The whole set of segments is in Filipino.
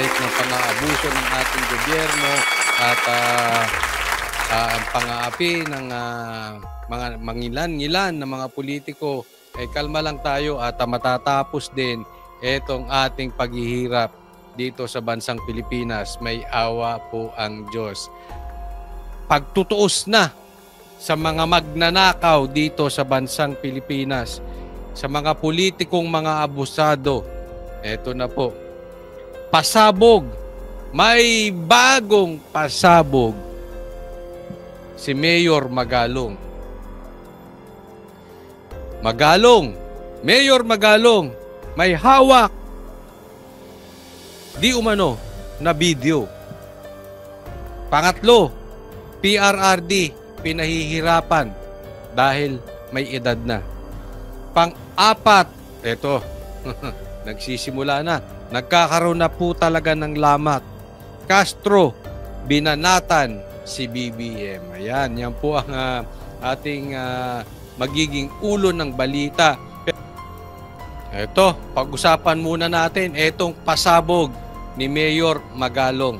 kahit ng pang-aabuso ng ating gobyerno at ang pang-aapi ng mga mangilan-ngilan na mga politiko, ay kalma lang tayo at matatapos din itong ating paghihirap dito sa bansang Pilipinas. May awa po ang Diyos. Pagtutuos na sa mga magnanakaw dito sa bansang Pilipinas, sa mga politikong mga abusado, eto na po. Pasabog. May bagong pasabog si Mayor Magalong. Mayor Magalong, may hawak di umano na video. Pangatlo, PRRD, pinahihirapan dahil may edad na. Pang-apat, eto, nagsisimula na. Nagkakaroon na po talaga ng lamat. Castro, binanatan si BBM. Ayan, yan po ang ating magiging ulo ng balita. Eto, pag-usapan muna natin etong pasabog ni Mayor Magalong.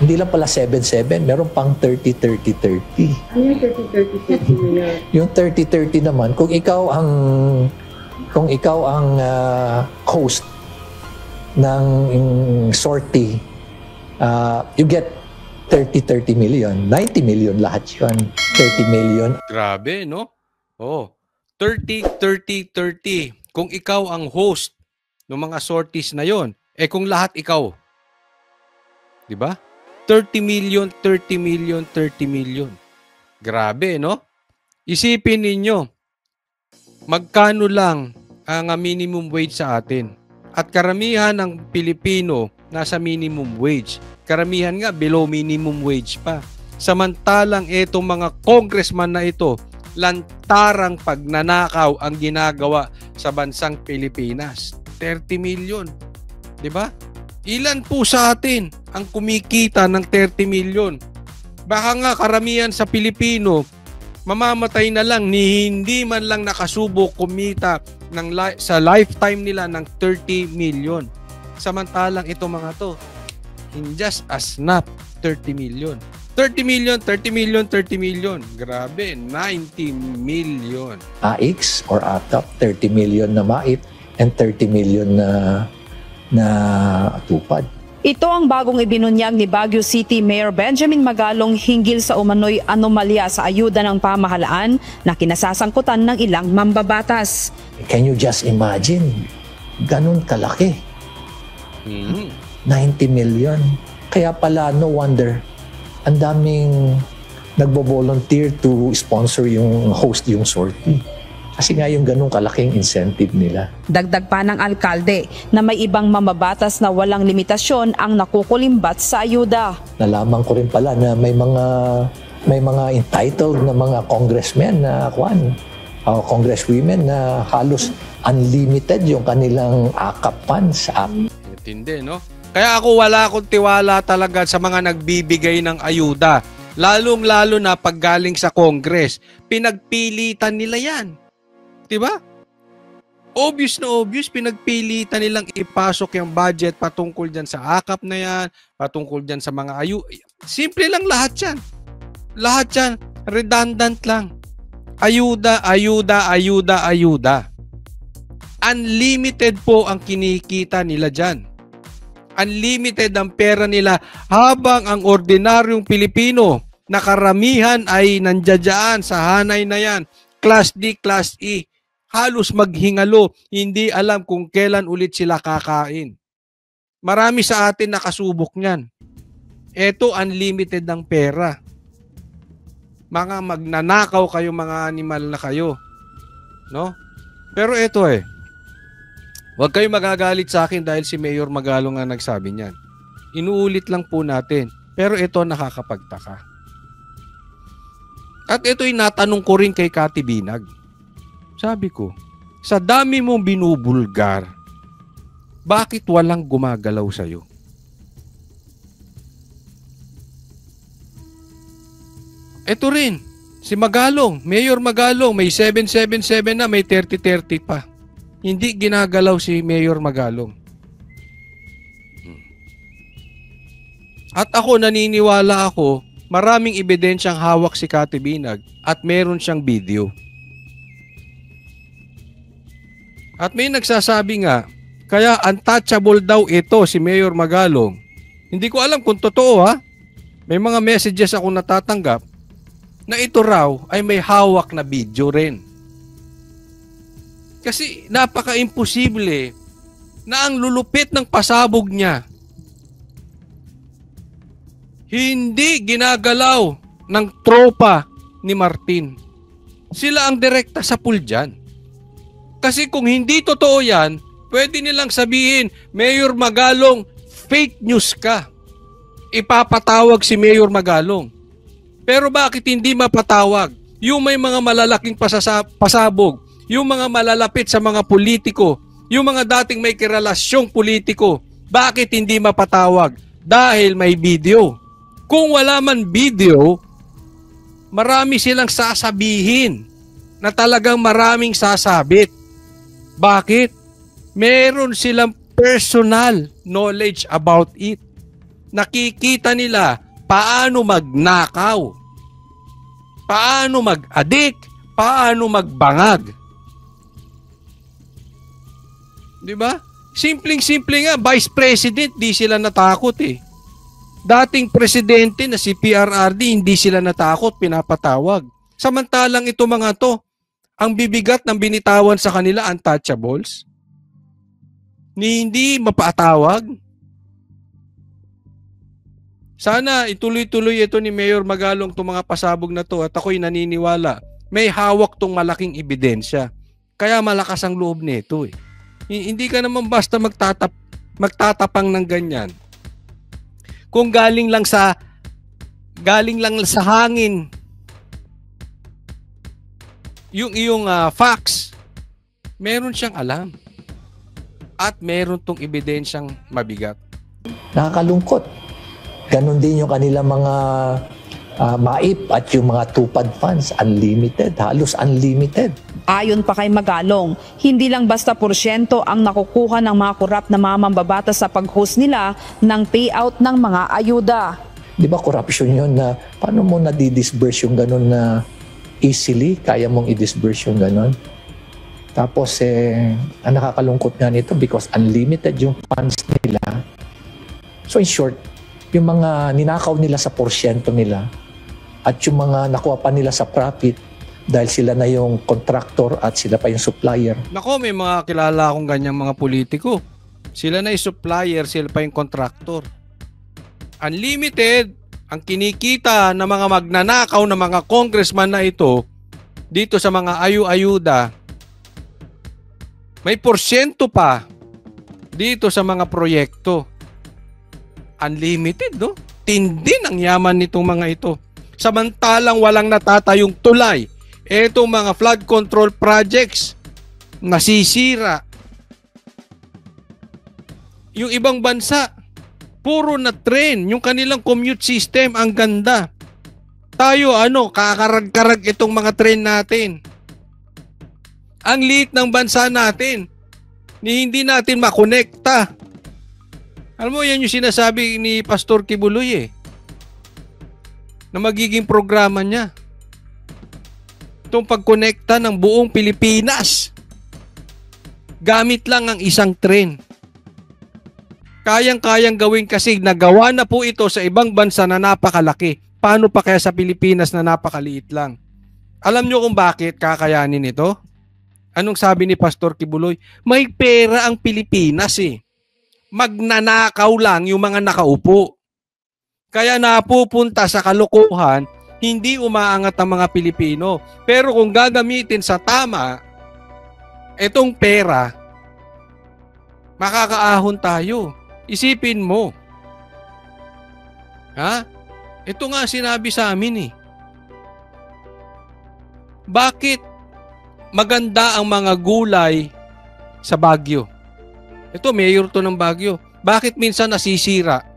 Hindi lang pala 7-7, meron pang 30-30-30. Ano yung 30-30-30 Mayor? Yung 30-30 naman, kung ikaw ang host ng sortie, you get 30-30 million. 90 million lahat yun. 30 million. Grabe, no? Oh, 30-30-30. Kung ikaw ang host ng mga sorties na yon, kung lahat ikaw, di ba? 30 million, 30 million, 30 million. Grabe, no? Isipin ninyo, magkano lang ang minimum wage sa atin? At karamihan ng Pilipino nasa minimum wage. Karamihan nga below minimum wage pa. Samantalang itong mga congressman na ito, lantarang pagnanakaw ang ginagawa sa bansang Pilipinas. 30 million. 'Di ba? Ilan po sa atin ang kumikita ng 30 million? Baka nga karamihan sa Pilipino mamamatay na lang ni hindi man lang nakasubok kumita sa lifetime nila ng 30 million. Samantalang ito mga to, in just a snap, 30 million. 30 million, 30 million, 30 million. Grabe, 90 million. AX or ATAP, 30 million na MAIP and 30 million na tupad. Ito ang bagong ibinunyag ni Baguio City Mayor Benjamin Magalong hinggil sa umano'y anomalya sa ayuda ng pamahalaan na kinasasangkutan ng ilang mambabatas. Can you just imagine? Ganun kalaki. 90 million. Kaya pala, no wonder, ang daming nagbo-volunteer to sponsor yung host yung sortie. Kasi nga yung ganung kalaking incentive nila. Dagdag pa ng alkalde na may ibang mamabatas na walang limitasyon ang nakukulimbat sa ayuda. Nalaman ko rin pala na may mga entitled na mga congressmen na congresswomen na halos unlimited yung kanilang AKAP funds. Intindi, no? Kaya wala akong tiwala talaga sa mga nagbibigay ng ayuda. Lalong-lalo na pag galing sa Congress. Pinagpilitan nila yan. Diba? Obvious na obvious, pinagpilitan nilang ipasok yung budget patungkol dyan sa AKAP na yan, patungkol dyan sa mga Simple lang lahat yan. Lahat yan, redundant lang. Ayuda, ayuda, ayuda, ayuda. Unlimited po ang kinikita nila dyan. Unlimited ang pera nila habang ang ordinaryong Pilipino na karamihan ay nandiyan sa hanay na yan, Class D, Class E, halos maghingalo, hindi alam kung kailan ulit sila kakain. Marami sa atin nakasubok niyan. Ito, unlimited ang pera. Mga magnanakaw kayo, mga animal na kayo. No? Pero ito huwag kayo magagalit sa akin dahil si Mayor Magalong nga nagsabi niyan. Inuulit lang po natin. Pero ito nakakapagtaka. At ito'y natanong ko rin kay Kati Binag. Sabi ko, sa dami mong binubulgar, bakit walang gumagalaw sa'yo? Ito rin, si Magalong, Mayor Magalong, may 777 na, may 30-30 pa. Hindi ginagalaw si Mayor Magalong. At ako, naniniwala ako, maraming ebidensyang hawak si Kati Binag at meron siyang video. At may nagsasabi nga, kaya untouchable daw ito si Mayor Magalong. Hindi ko alam kung totoo ha. May mga messages ako natatanggap na ito raw ay may hawak na video rin. Kasi napaka-imposible na ang lulupit ng pasabog niya hindi ginagalaw ng tropa ni Martin. Sila ang direkta sa pool dyan. Kasi kung hindi totoo yan, pwede nilang sabihin, Mayor Magalong, fake news ka. Ipapatawag si Mayor Magalong. Pero bakit hindi mapatawag? Yung may mga malalaking pasabog, yung mga malalapit sa mga politiko, yung mga dating may kirelasyong politiko, bakit hindi mapatawag? Dahil may video. Kung wala man video, marami silang sasabihin na talagang maraming sasabit. Bakit? Meron silang personal knowledge about it. Nakikita nila paano magnakaw, paano mag-addict, paano magbangag. Di ba? Simpleng-simple nga, Vice President, di sila natakot eh. Dating presidente na si PRRD, hindi sila natakot, pinapatawag. Samantalang ito mga to, ang bibigat ng binitawan sa kanila, untouchables, ni hindi mapatawag. Sana ituloy-tuloy ito ni Mayor Magalong itong mga pasabog na to at ako'y naniniwala. May hawak tong malaking ebidensya. Kaya malakas ang loob nito eh. Hindi ka naman basta magtatapang ng ganyan. Kung galing lang sa hangin yung iyong facts, meron siyang alam. At meron tong ebidensyang mabigat. Nakakalungkot. Ganon din yung kanilang mga MAIP at yung mga tupad funds, unlimited, halos unlimited. Ayon pa kay Magalong, hindi lang basta porsyento ang nakukuha ng mga korap na mga mambabatas sa pag-host nila ng payout ng mga ayuda. Di ba corruption yun na paano mo na-disburse yung ganon na easily? Kaya mong i-disburse yung ganon? Tapos, ang nakakalungkot nga nito because unlimited yung funds nila. So in short, yung mga ninakaw nila sa porsyento nila at yung mga nakuha pa nila sa profit dahil sila na yung contractor at sila pa yung supplier. Nako, may mga kilala akong ganyang mga politiko. Sila na yung supplier, sila pa yung contractor. Unlimited ang kinikita ng mga magnanakaw ng mga congressman na ito dito sa mga ayu-ayuda. May porsyento pa dito sa mga proyekto. Unlimited, no? Tindi ng yaman nitong mga ito. Samantalang walang natatayong tulay. Etong mga flood control projects, nasisira. Yung ibang bansa, puro na train. Yung kanilang commute system, ang ganda. Tayo, kakarag-karag itong mga train natin. Ang liit ng bansa natin, hindi natin makonekta. Alam mo, yan yung sinasabi ni Pastor Kibuloy na magiging programa niya. Itong pagkonekta ng buong Pilipinas. Gamit lang ang isang train. Kayang-kayang gawin kasi nagawa na po ito sa ibang bansa na napakalaki. Paano pa kaya sa Pilipinas na napakaliit lang? Alam nyo kung bakit kakayanin ito? Anong sabi ni Pastor Kibuloy? May pera ang Pilipinas Magnanakaw lang yung mga nakaupo. Kaya napupunta sa kalokohan, hindi umaangat ang mga Pilipino. Pero kung gagamitin sa tama, itong pera, makakaahon tayo. Isipin mo. Ha? Ito nga sinabi sa amin Bakit maganda ang mga gulay sa Baguio? Ito, mayor to ng Baguio. Bakit minsan nasisira?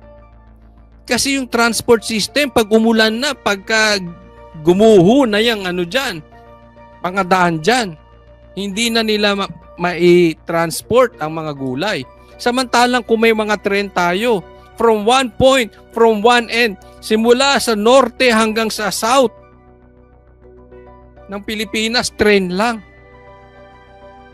Kasi yung transport system, pag umulan na, pagka gumuho na yung pangadaan dyan, hindi na nila mai-transport ang mga gulay. Samantalang kung may mga tren tayo, From one point, from one end. Simula sa norte hanggang sa south ng Pilipinas, train lang.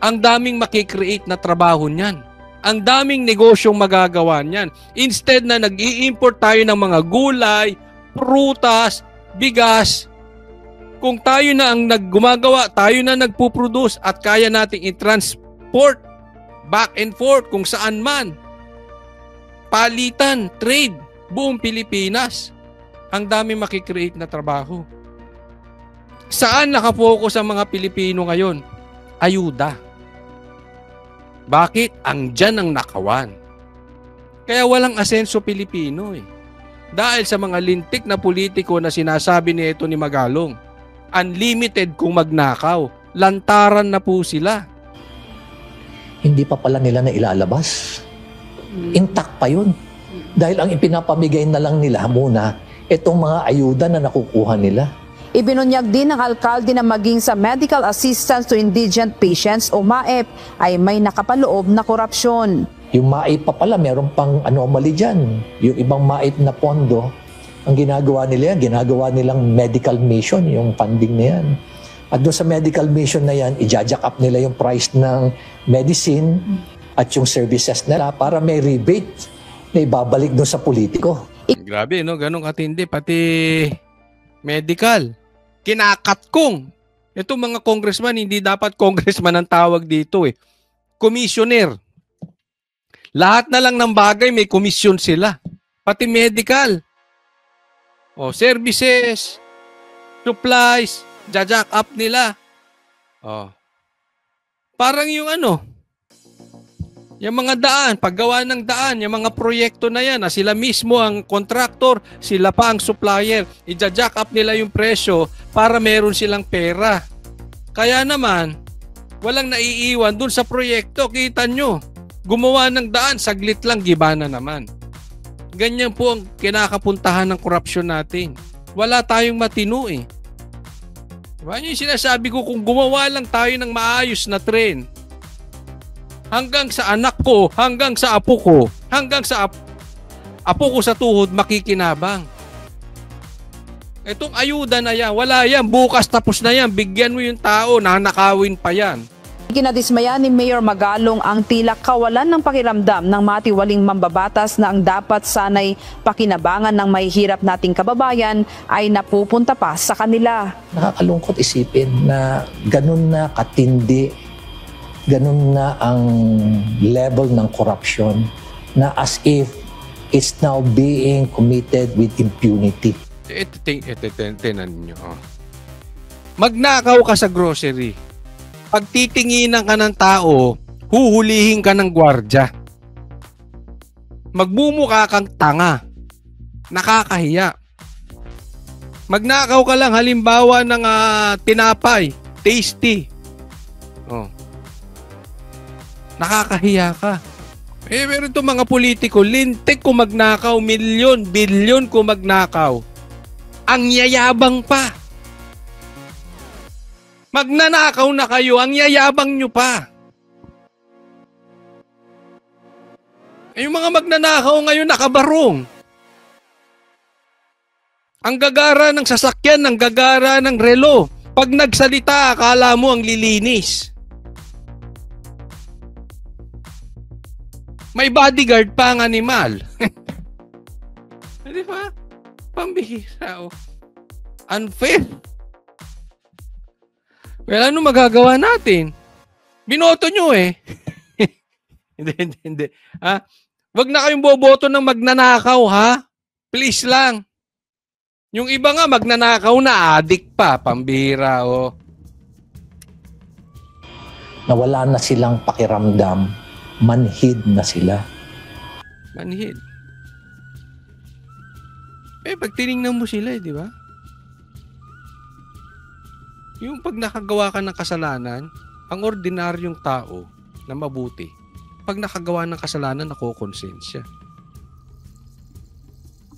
Ang daming makikreate na trabaho niyan. Ang daming negosyong magagawa niyan. Instead na nag-i-import tayo ng mga gulay, prutas, bigas, kung tayo na ang naggumagawa, tayo na nagpuproduce at kaya nating i-transport back and forth kung saan man. Palitan, trade, buong Pilipinas. Ang dami makikreate na trabaho. Saan nakapokus ang mga Pilipino ngayon? Ayuda. Bakit? Ang dyan ang nakawan. Kaya walang asenso Pilipino eh. Dahil sa mga lintik na politiko na sinasabi ni ito ni Magalong. Unlimited kung magnakaw. Lantaran na po sila. Hindi pa pala nila na ilalabas. Intact pa yun. Dahil ang ipinapamigay na lang nila muna, itong mga ayuda na nakukuha nila. Ibinunyag din ng alkalde na maging sa Medical Assistance to Indigent Patients o MAEP ay may nakapaloob na korupsyon. Yung MAEP pa pala, meron pang anomaly dyan. Yung ibang MAEP na pondo, ang ginagawa nila yan, ginagawa nilang medical mission, yung funding na yan. At doon sa medical mission na yan, i-jack up nila yung price ng medicine at yung services nila para may rebate na ibabalik doon sa politiko. Grabe, no? Ganong katindi. Pati medical. Kinakatkong. Itong mga congressman, hindi dapat congressman ang tawag dito eh. Commissioner. Lahat na lang ng bagay may komisyon sila. Pati medical. O, services, supplies, jack up nila. O. Parang yung yung mga daan, paggawa ng daan, yung mga proyekto na yan, na sila mismo ang contractor, sila pa ang supplier, i-jack up nila yung presyo para meron silang pera. Kaya naman, walang naiiwan dun sa proyekto, kita nyo, gumawa ng daan, saglit lang, giba na naman. Ganyan po ang kinakapuntahan ng korupsyon natin. Wala tayong matino eh. Diba? Yung sinasabi ko, kung gumawa lang tayo ng maayos na tren, hanggang sa anak ko, hanggang sa apo ko, hanggang sa apo ko sa tuhod, makikinabang. Itong ayuda na yan, wala yan, bukas tapos na yan, bigyan mo yung tao, nanakawin pa yan. Kinadismaya ni Mayor Magalong ang tila kawalan ng pakiramdam ng matiwaling mambabatas na ang dapat sanay pakinabangan ng mahihirap nating kababayan ay napupunta pa sa kanila. Nakakalungkot isipin na ganun na katindi, ganun na ang level ng corruption na as if it's now being committed with impunity. Tinan nyo. Magnakaw ka sa grocery. Pag titinginan ka ng tao, huhulihin ka ng gwardya. Magmumukha kang tanga. Nakakahiya. Magnakaw ka lang halimbawa ng tinapay, tasty. Oh. Nakakahiya ka. Pero itong mga politiko, lintik kung magnakaw, milyon, bilyon kung magnakaw. Ang yayabang pa. Magnanakaw na kayo, ang yayabang nyo pa. Yung mga magnanakaw ngayon nakabarong. Ang gagara ng sasakyan, ang gagara ng relo. Pag nagsalita, akala mo ang lilinis. May bodyguard pa ang animal. Di ba? Pambihira. Oh. Unfair. Well, ano magagawa natin? Binoto nyo eh. Hindi. Ha? Wag na kayong boboto ng magnanakaw, ha? Please lang. Yung iba nga, magnanakaw na, adik pa. Pambihira, oh. Nawala na silang pakiramdam. Manhid na sila. Manhid. Pag tinignan mo sila, di ba? Yung pag nakagawa ka ng kasalanan, ang ordinaryong tao na mabuti, pag nakagawa ng kasalanan, nakokonsensya.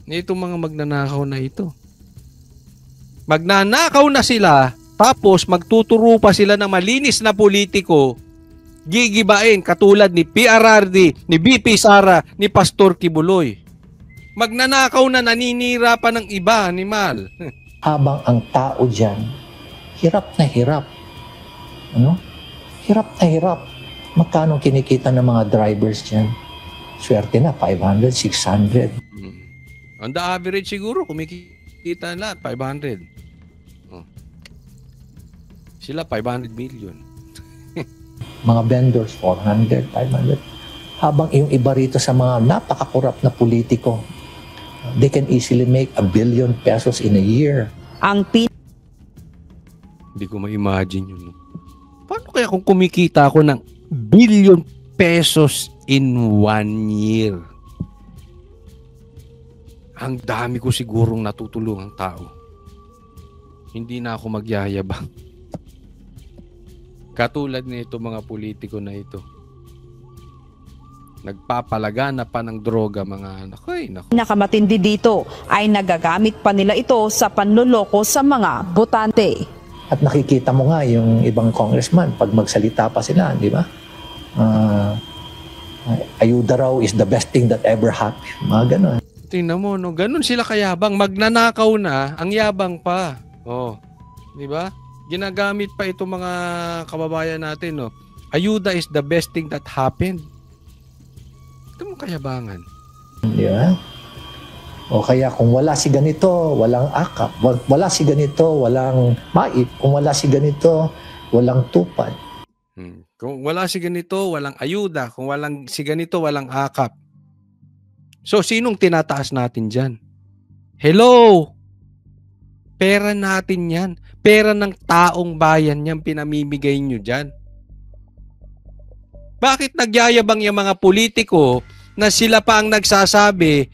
Itong mga magnanakaw na ito. Magnanakaw na sila, tapos magtuturo pa sila ng malinis na politiko, gigibain katulad ni PRRD, ni BP Sara, ni Pastor Kibuloy. Magnanakaw na, naninira pa ng iba, animal. Habang ang tao dyan, hirap na hirap. Ano? Hirap na hirap. Magkano kinikita ng mga drivers dyan? Swerte na, 500, 600. On the average siguro, kumikita lahat, 500. Oh. Sila, 500 million. Mga vendors, 400, 500. Habang yung iba rito sa mga napakakurap na politiko, they can easily make ₱1 billion in a year. Ang Hindi ko ma-imagine yun. Paano kaya kung kumikita ako ng ₱1 billion in 1 year? Ang dami ko sigurong natutulungang tao. Hindi na ako magyayabang. Katulad nito mga politiko na ito. Nagpapalagana pa ng droga mga anak. Ay, naku. pinakamatindi dito ay nagagamit pa nila ito sa panloloko sa mga botante. At nakikita mo nga yung ibang congressman, pag magsalita pa sila, di ba? Ayuda raw is the best thing that ever happened. Mga ganon. Tingnan mo, no? Ganun sila kayabang. Magnanakaw na, ang yabang pa. Oh, di ba? Ginagamit pa itong mga kababayan natin, no? Ayuda is the best thing that happened. Ito mong kayabangan. Di ba? O kaya kung wala si ganito, walang akap. Wala si ganito, walang maip. Kung wala si ganito, walang tupad. Kung wala si ganito, walang ayuda. Kung walang si ganito, walang akap. So, sinong tinataas natin dyan? Hello! Pera natin yan. Pera ng taong bayan yan, pinamimigay nyo dyan. Bakit nagyayabang yung mga politiko na sila pa ang nagsasabi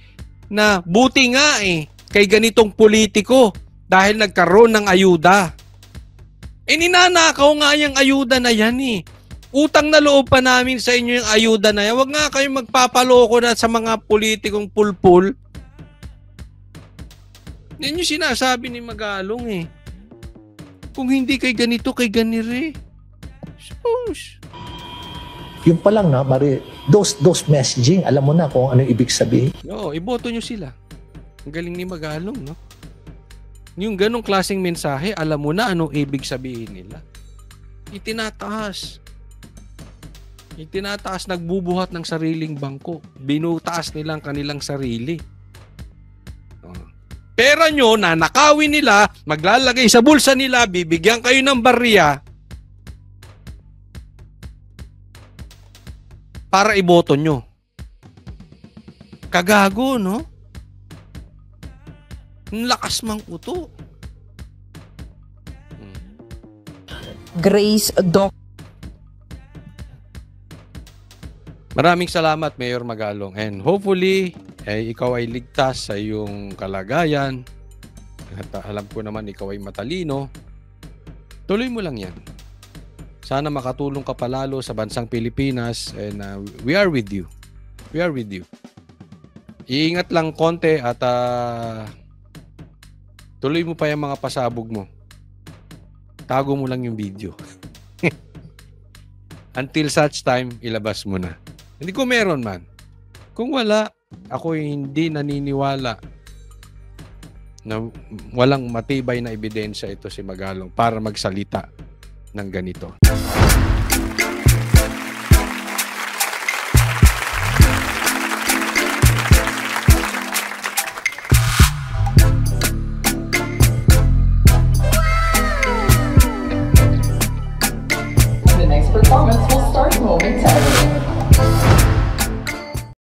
na buti nga kay ganitong politiko dahil nagkaroon ng ayuda? Ninanakaw nga yung ayuda na yan Utang na loob pa namin sa inyo yung ayuda na yan. Huwag nga kayong magpapaloko na sa mga politikong pulpul. Yan yung sinasabi ni Magalong Kung hindi kay ganito, kay ganire. Sus. Yung pa lang na, those messaging, alam mo na kung ano ibig sabihin. Oo, iboto nyo sila. Ang galing ni Magalong, no? Yung ganong klaseng mensahe, alam mo na anong ibig sabihin nila. Itinataas, nagbubuhat ng sariling bangko. Binutaas nila ang kanilang sarili. Pera nyo, nanakawin nila, maglalagay sa bulsa nila, bibigyan kayo ng barya para iboto nyo. Kagago, no? Ang lakas mang uto. Grace Doc. Maraming salamat, Mayor Magalong. And hopefully, ikaw ay ligtas sa iyong kalagayan. At alam ko naman, ikaw ay matalino. Tuloy mo lang yan. Sana makatulong ka palalo sa bansang Pilipinas. And we are with you. We are with you. Iingat lang konti at tuloy mo pa yung mga pasabog mo. Tago mo lang yung video. Until such time, ilabas mo na. Hindi ko meron man. Kung wala, ako hindi naniniwala na walang matibay na ebidensya ito si Magalong para magsalita ng ganito. The next performance will start momentarily.